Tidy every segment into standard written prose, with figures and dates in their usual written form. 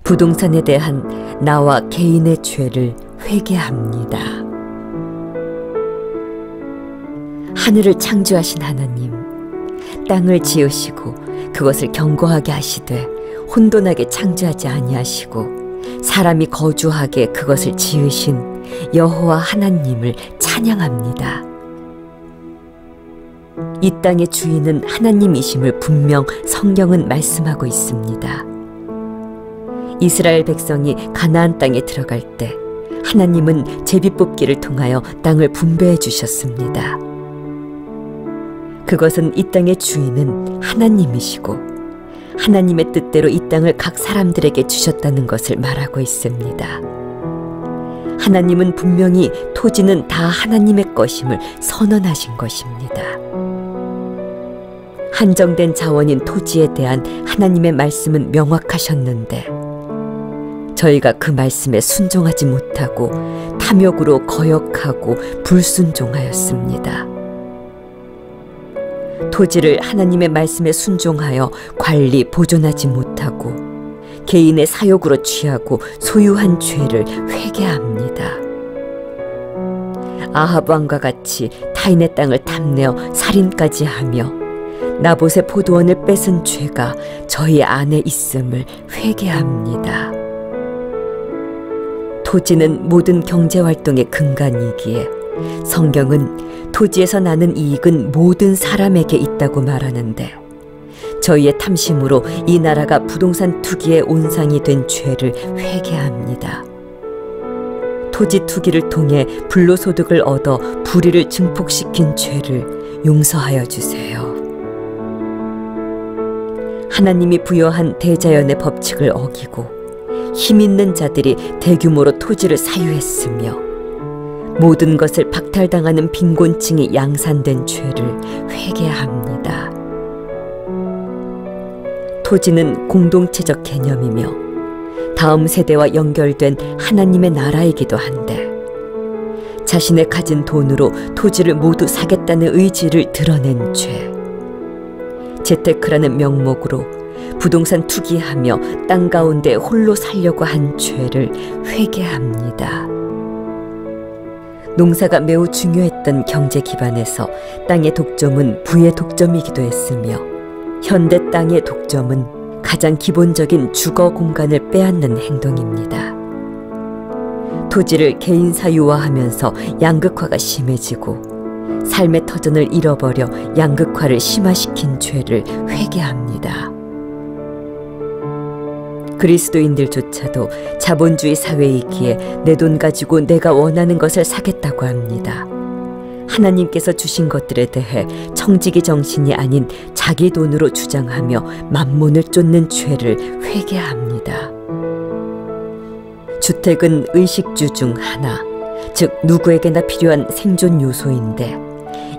부동산에 대한 나와 개인의 죄를 회개합니다. 하늘을 창조하신 하나님, 땅을 지으시고 그것을 견고하게 하시되 혼돈하게 창조하지 아니하시고 사람이 거주하게 그것을 지으신 여호와 하나님을 찬양합니다. 이 땅의 주인은 하나님이심을 분명 성경은 말씀하고 있습니다. 이스라엘 백성이 가나안 땅에 들어갈 때 하나님은 제비뽑기를 통하여 땅을 분배해 주셨습니다. 그것은 이 땅의 주인은 하나님이시고 하나님의 뜻대로 이 땅을 각 사람들에게 주셨다는 것을 말하고 있습니다. 하나님은 분명히 토지는 다 하나님의 것임을 선언하신 것입니다. 한정된 자원인 토지에 대한 하나님의 말씀은 명확하셨는데 저희가 그 말씀에 순종하지 못하고 탐욕으로 거역하고 불순종하였습니다. 토지를 하나님의 말씀에 순종하여 관리, 보존하지 못하고 개인의 사욕으로 취하고 소유한 죄를 회개합니다. 아합 왕과 같이 타인의 땅을 탐내어 살인까지 하며 나봇의 포도원을 뺏은 죄가 저희 안에 있음을 회개합니다. 토지는 모든 경제활동의 근간이기에 성경은 토지에서 나는 이익은 모든 사람에게 있다고 말하는데 저희의 탐심으로 이 나라가 부동산 투기의 온상이 된 죄를 회개합니다. 토지 투기를 통해 불로소득을 얻어 불의를 증폭시킨 죄를 용서하여 주세요. 하나님이 부여한 대자연의 법칙을 어기고 힘 있는 자들이 대규모로 토지를 사유했으며 모든 것을 박탈당하는 빈곤층이 양산된 죄를 회개합니다. 토지는 공동체적 개념이며 다음 세대와 연결된 하나님의 나라이기도 한데 자신의 가진 돈으로 토지를 모두 사겠다는 의지를 드러낸 죄, 재테크라는 명목으로 부동산 투기하며 땅 가운데 홀로 살려고 한 죄를 회개합니다. 농사가 매우 중요했던 경제 기반에서 땅의 독점은 부의 독점이기도 했으며 현대 땅의 독점은 가장 기본적인 주거 공간을 빼앗는 행동입니다. 토지를 개인 사유화하면서 양극화가 심해지고 삶의 터전을 잃어버려 양극화를 심화시킨 죄를 회개합니다. 그리스도인들조차도 자본주의 사회이기에 내 돈 가지고 내가 원하는 것을 사겠다고 합니다. 하나님께서 주신 것들에 대해 청지기 정신이 아닌 자기 돈으로 주장하며 만몬을 쫓는 죄를 회개합니다. 주택은 의식주 중 하나, 즉 누구에게나 필요한 생존 요소인데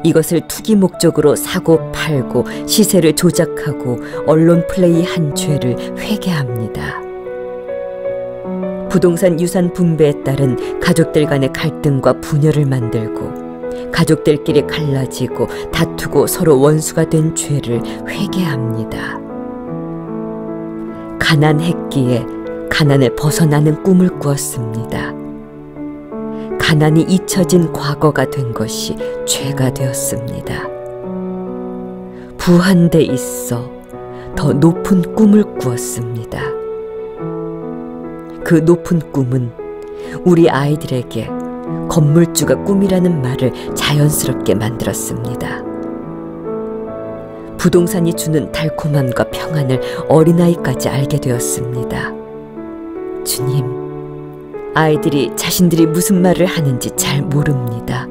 이것을 투기 목적으로 사고 팔고 시세를 조작하고 언론 플레이한 죄를 회개합니다. 부동산 유산 분배에 따른 가족들 간의 갈등과 분열을 만들고 가족들끼리 갈라지고 다투고 서로 원수가 된 죄를 회개합니다. 가난했기에 가난을 벗어나는 꿈을 꾸었습니다. 가난이 잊혀진 과거가 된 것이 죄가 되었습니다. 부한 데 있어 더 높은 꿈을 꾸었습니다. 그 높은 꿈은 우리 아이들에게 건물주가 꿈이라는 말을 자연스럽게 만들었습니다. 부동산이 주는 달콤함과 평안을 어린아이까지 알게 되었습니다. 주님, 아이들이 자신들이 무슨 말을 하는지 잘 모릅니다.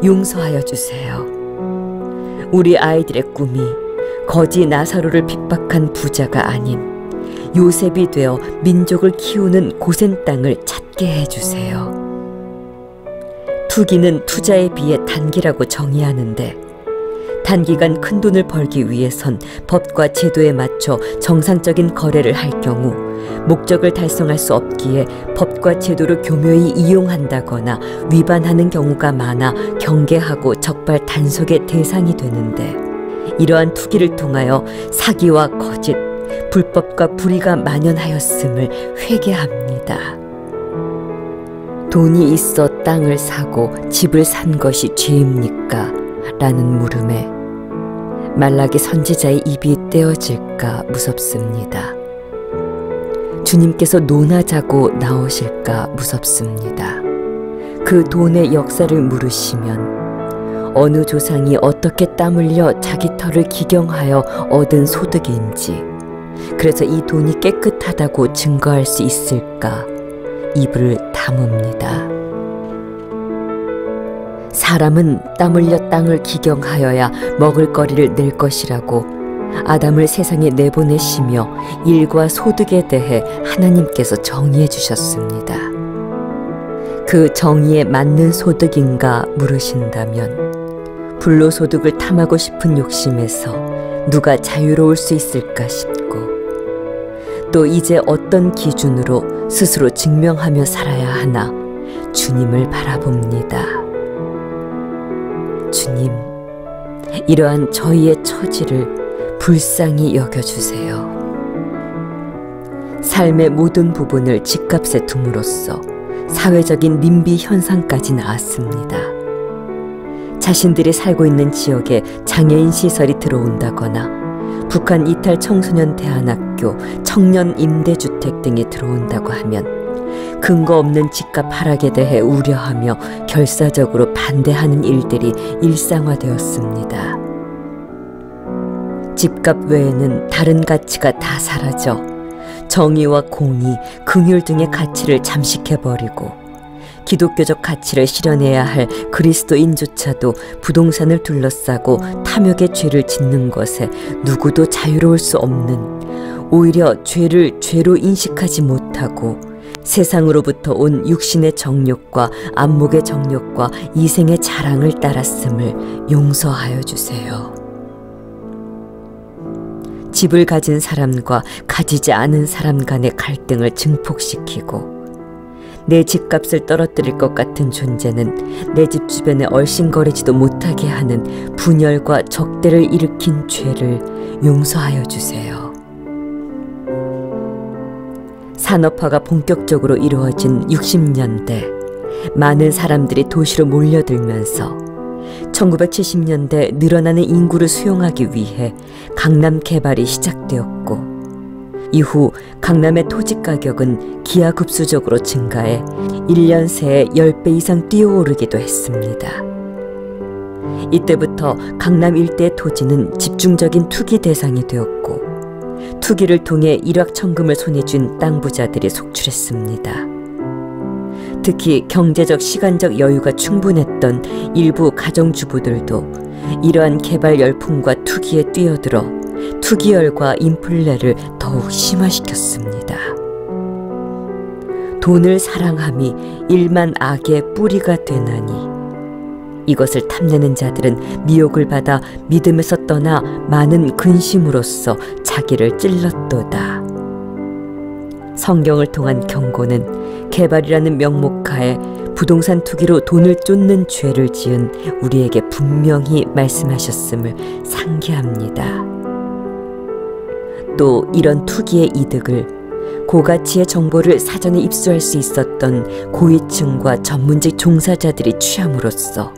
용서하여 주세요. 우리 아이들의 꿈이 거지 나사로를 핍박한 부자가 아닌 요셉이 되어 민족을 키우는 고센 땅을 찾게 해주세요. 투기는 투자에 비해 단기라고 정의하는데 단기간 큰 돈을 벌기 위해선 법과 제도에 맞춰 정상적인 거래를 할 경우 목적을 달성할 수 없기에 법과 제도를 교묘히 이용한다거나 위반하는 경우가 많아 경계하고 적발 단속의 대상이 되는데 이러한 투기를 통하여 사기와 거짓, 불법과 불의가 만연하였음을 회개합니다. 돈이 있어 땅을 사고 집을 산 것이 죄입니까? 라는 물음에 말라기 선지자의 입이 떼어질까 무섭습니다. 주님께서 논하자고 나오실까 무섭습니다. 그 돈의 역사를 물으시면 어느 조상이 어떻게 땀 흘려 자기 터를 기경하여 얻은 소득인지, 그래서 이 돈이 깨끗하다고 증거할 수 있을까 입을 다뭅니다. 사람은 땀 흘려 땅을 기경하여야 먹을거리를 낼 것이라고 아담을 세상에 내보내시며 일과 소득에 대해 하나님께서 정의해 주셨습니다. 그 정의에 맞는 소득인가 물으신다면 불로소득을 탐하고 싶은 욕심에서 누가 자유로울 수 있을까 싶고, 또 이제 어떤 기준으로 스스로 증명하며 살아야 하나 주님을 바라봅니다. 주님, 이러한 저희의 처지를 불쌍히 여겨주세요. 삶의 모든 부분을 집값에 둠으로써 사회적인 민비 현상까지 나왔습니다. 자신들이 살고 있는 지역에 장애인 시설이 들어온다거나 북한 이탈 청소년 대안학교, 청년 임대주택 등이 들어온다고 하면 근거 없는 집값 하락에 대해 우려하며 결사적으로 반대하는 일들이 일상화되었습니다. 집값 외에는 다른 가치가 다 사라져 정의와 공의, 긍휼 등의 가치를 잠식해버리고 기독교적 가치를 실현해야 할 그리스도인조차도 부동산을 둘러싸고 탐욕의 죄를 짓는 것에 누구도 자유로울 수 없는, 오히려 죄를 죄로 인식하지 못하고 세상으로부터 온 육신의 정욕과 안목의 정욕과 이생의 자랑을 따랐음을 용서하여 주세요. 집을 가진 사람과 가지지 않은 사람 간의 갈등을 증폭시키고 내 집값을 떨어뜨릴 것 같은 존재는 내 집 주변에 얼씬거리지도 못하게 하는 분열과 적대를 일으킨 죄를 용서하여 주세요. 산업화가 본격적으로 이루어진 60년대, 많은 사람들이 도시로 몰려들면서 1970년대 늘어나는 인구를 수용하기 위해 강남 개발이 시작되었고, 이후 강남의 토지 가격은 기하급수적으로 증가해 1년 새에 10배 이상 뛰어오르기도 했습니다. 이때부터 강남 일대의 토지는 집중적인 투기 대상이 되었고, 투기를 통해 일확천금을 손에 쥔 땅 부자들이 속출했습니다. 특히 경제적 시간적 여유가 충분했던 일부 가정주부들도 이러한 개발 열풍과 투기에 뛰어들어 투기열과 인플레를 더욱 심화시켰습니다. 돈을 사랑함이 일만 악의 뿌리가 되나니 이것을 탐내는 자들은 미혹을 받아 믿음에서 떠나 많은 근심으로써 자기를 찔렀도다. 성경을 통한 경고는 개발이라는 명목하에 부동산 투기로 돈을 쫓는 죄를 지은 우리에게 분명히 말씀하셨음을 상기합니다. 또 이런 투기의 이득을 고가치의 정보를 사전에 입수할 수 있었던 고위층과 전문직 종사자들이 취함으로써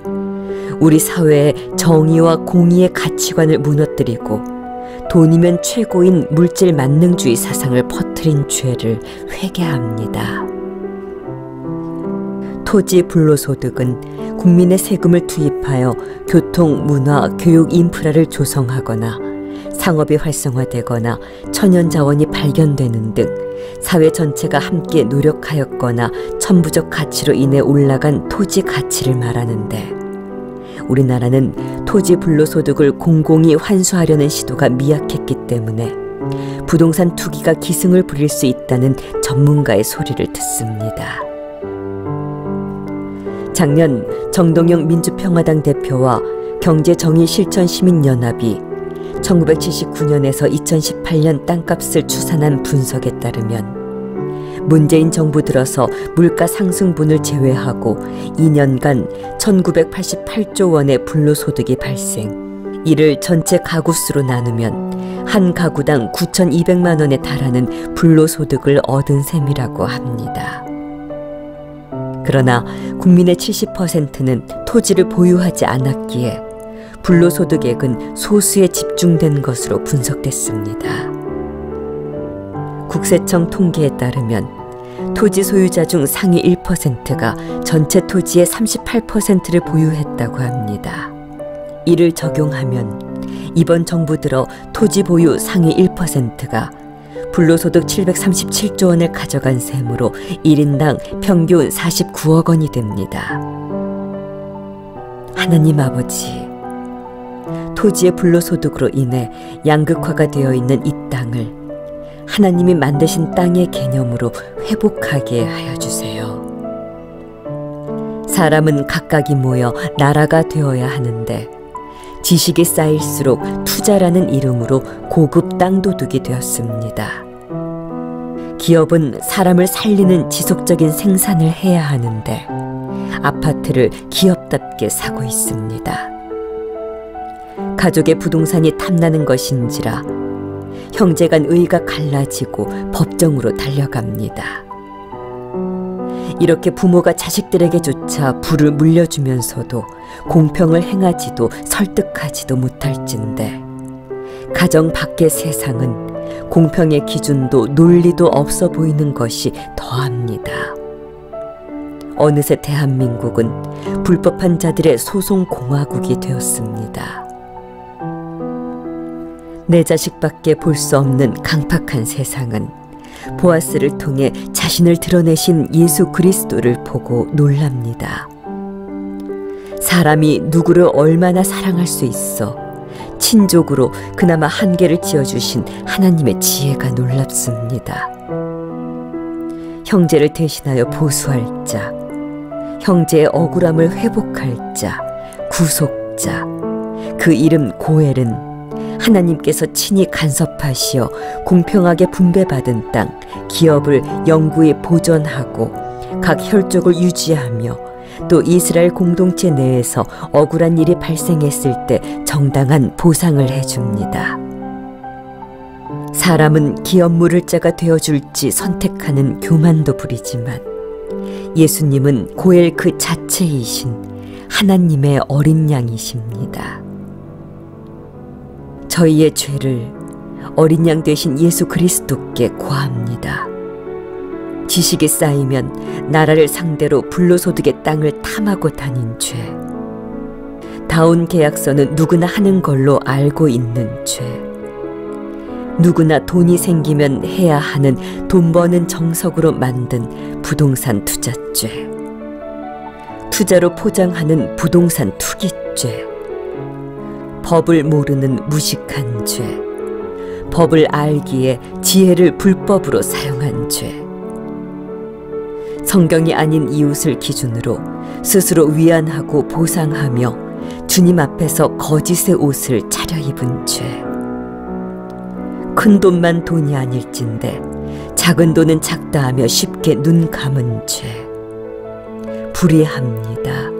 우리 사회의 정의와 공의의 가치관을 무너뜨리고 돈이면 최고인 물질 만능주의 사상을 퍼뜨린 죄를 회개합니다. 토지 불로소득은 국민의 세금을 투입하여 교통, 문화, 교육 인프라를 조성하거나 상업이 활성화되거나 천연자원이 발견되는 등 사회 전체가 함께 노력하였거나 천부적 가치로 인해 올라간 토지 가치를 말하는데, 우리나라는 토지 불로소득을 공공이 환수하려는 시도가 미약했기 때문에 부동산 투기가 기승을 부릴 수 있다는 전문가의 소리를 듣습니다. 작년 정동영 민주평화당 대표와 경제정의실천시민연합이 1979년에서 2018년 땅값을 추산한 분석에 따르면 문재인 정부 들어서 물가 상승분을 제외하고 2년간 1988조 원의 불로소득이 발생, 이를 전체 가구 수로 나누면 한 가구당 9,200만 원에 달하는 불로소득을 얻은 셈이라고 합니다. 그러나 국민의 70%는 토지를 보유하지 않았기에 불로소득액은 소수에 집중된 것으로 분석됐습니다. 국세청 통계에 따르면 토지 소유자 중 상위 1%가 전체 토지의 38%를 보유했다고 합니다. 이를 적용하면 이번 정부 들어 토지 보유 상위 1%가 불로소득 737조 원을 가져간 셈으로 1인당 평균 49억 원이 됩니다. 하나님 아버지, 토지의 불로소득으로 인해 양극화가 되어 있는 이 땅을 하나님이 만드신 땅의 개념으로 회복하게 하여 주세요. 사람은 각각이 모여 나라가 되어야 하는데 지식이 쌓일수록 투자라는 이름으로 고급 땅도둑이 되었습니다. 기업은 사람을 살리는 지속적인 생산을 해야 하는데 아파트를 기업답게 사고 있습니다. 가족의 부동산이 탐나는 것인지라 형제 간 의가 갈라지고 법정으로 달려갑니다. 이렇게 부모가 자식들에게조차 부를 물려주면서도 공평을 행하지도 설득하지도 못할진데 가정 밖의 세상은 공평의 기준도 논리도 없어 보이는 것이 더합니다. 어느새 대한민국은 불법한 자들의 소송 공화국이 되었습니다. 내 자식밖에 볼 수 없는 강팍한 세상은 보아스를 통해 자신을 드러내신 예수 그리스도를 보고 놀랍니다. 사람이 누구를 얼마나 사랑할 수 있어 친족으로 그나마 한계를 지어주신 하나님의 지혜가 놀랍습니다. 형제를 대신하여 보수할 자, 형제의 억울함을 회복할 자, 구속자, 그 이름 고엘은 하나님께서 친히 간섭하시어 공평하게 분배받은 땅, 기업을 영구히 보존하고 각 혈족을 유지하며 또 이스라엘 공동체 내에서 억울한 일이 발생했을 때 정당한 보상을 해줍니다. 사람은 기업 물을 자가 되어줄지 선택하는 교만도 부리지만 예수님은 고엘 그 자체이신 하나님의 어린 양이십니다. 저희의 죄를 어린 양 되신 예수 그리스도께 고합니다. 지식이 쌓이면 나라를 상대로 불로소득의 땅을 탐하고 다닌 죄, 다운 계약서는 누구나 하는 걸로 알고 있는 죄, 누구나 돈이 생기면 해야 하는 돈 버는 정석으로 만든 부동산 투자죄, 투자로 포장하는 부동산 투기죄, 법을 모르는 무식한 죄, 법을 알기에 지혜를 불법으로 사용한 죄, 성경이 아닌 이웃을 기준으로 스스로 위안하고 보상하며 주님 앞에서 거짓의 옷을 차려입은 죄, 큰 돈만 돈이 아닐진데 작은 돈은 작다 하며 쉽게 눈 감은 죄, 불의합니다.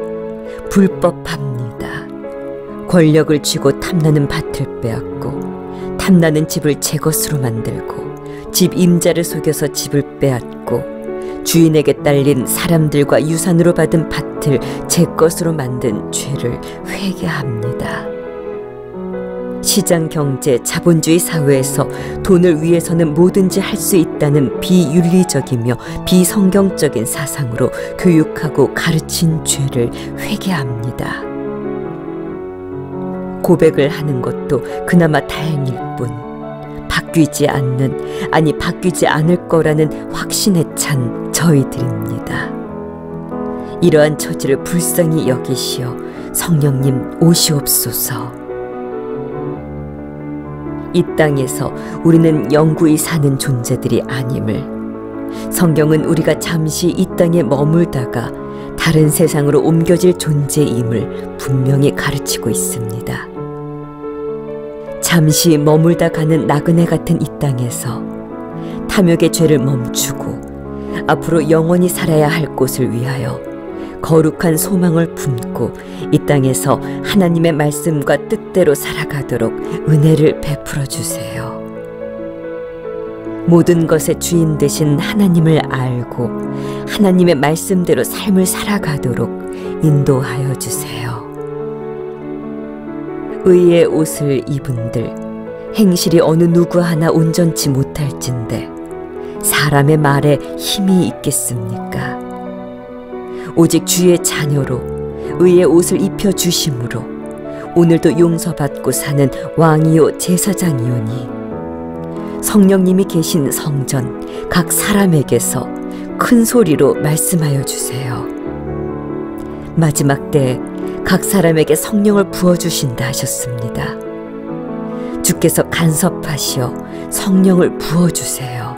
불법합니다. 권력을 쥐고 탐나는 밭을 빼앗고 탐나는 집을 제 것으로 만들고 집 임자를 속여서 집을 빼앗고 주인에게 딸린 사람들과 유산으로 받은 밭을 제 것으로 만든 죄를 회개합니다. 시장 경제 자본주의 사회에서 돈을 위해서는 뭐든지 할 수 있다는 비윤리적이며 비성경적인 사상으로 교육하고 가르친 죄를 회개합니다. 고백을 하는 것도 그나마 다행일 뿐 바뀌지 않는, 아니 바뀌지 않을 거라는 확신에 찬 저희들입니다. 이러한 처지를 불쌍히 여기시어 성령님 오시옵소서. 이 땅에서 우리는 영구히 사는 존재들이 아님을, 성경은 우리가 잠시 이 땅에 머물다가 다른 세상으로 옮겨질 존재임을 분명히 가르치고 있습니다. 잠시 머물다 가는 나그네 같은 이 땅에서 탐욕의 죄를 멈추고 앞으로 영원히 살아야 할 곳을 위하여 거룩한 소망을 품고 이 땅에서 하나님의 말씀과 뜻대로 살아가도록 은혜를 베풀어 주세요. 모든 것의 주인 되신 하나님을 알고 하나님의 말씀대로 삶을 살아가도록 인도하여 주세요. 의의 옷을 입은들 행실이 어느 누구 하나 온전치 못할진대 사람의 말에 힘이 있겠습니까? 오직 주의 자녀로 의의 옷을 입혀 주심으로 오늘도 용서받고 사는 왕이요 제사장이오니 성령님이 계신 성전 각 사람에게서 큰 소리로 말씀하여 주세요. 마지막 때에 각 사람에게 성령을 부어주신다 하셨습니다. 주께서 간섭하시어 성령을 부어주세요.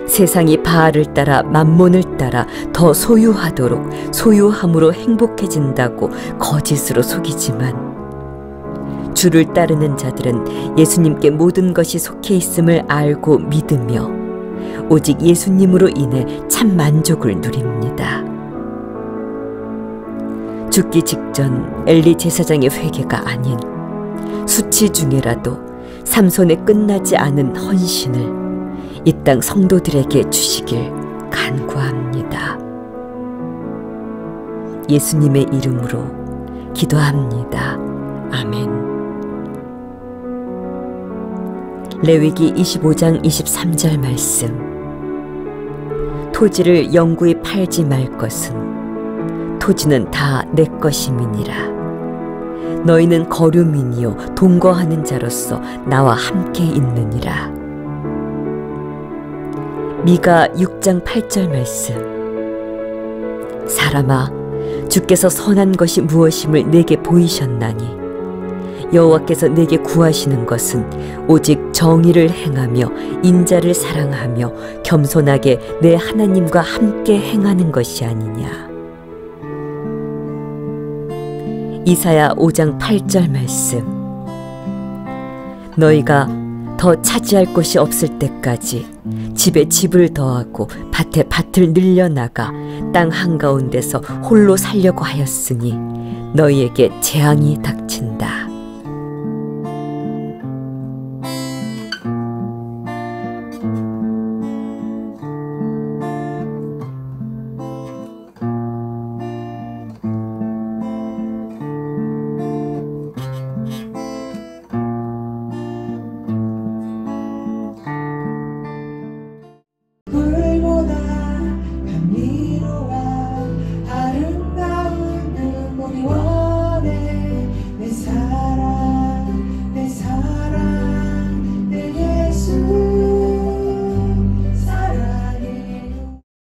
세상이 바알을 따라 만몬을 따라 더 소유하도록 소유함으로 행복해진다고 거짓으로 속이지만 주를 따르는 자들은 예수님께 모든 것이 속해 있음을 알고 믿으며 오직 예수님으로 인해 참 만족을 누립니다. 죽기 직전 엘리 제사장의 회개가 아닌 수치 중에라도 삼손에 끝나지 않은 헌신을 이 땅 성도들에게 주시길 간구합니다. 예수님의 이름으로 기도합니다. 아멘. 레위기 25장 23절 말씀. 토지를 영구히 팔지 말 것은 토지는 다 내 것임이니라. 너희는 거류민이요 동거하는 자로서 나와 함께 있느니라. 미가 6장 8절 말씀. 사람아, 주께서 선한 것이 무엇임을 내게 보이셨나니 여호와께서 내게 구하시는 것은 오직 정의를 행하며 인자를 사랑하며 겸손하게 내 하나님과 함께 행하는 것이 아니냐. 이사야 5장 8절 말씀. 너희가 더 차지할 곳이 없을 때까지 집에 집을 더하고 밭에 밭을 늘려나가 땅 한가운데서 홀로 살려고 하였으니 너희에게 재앙이 닥쳤다.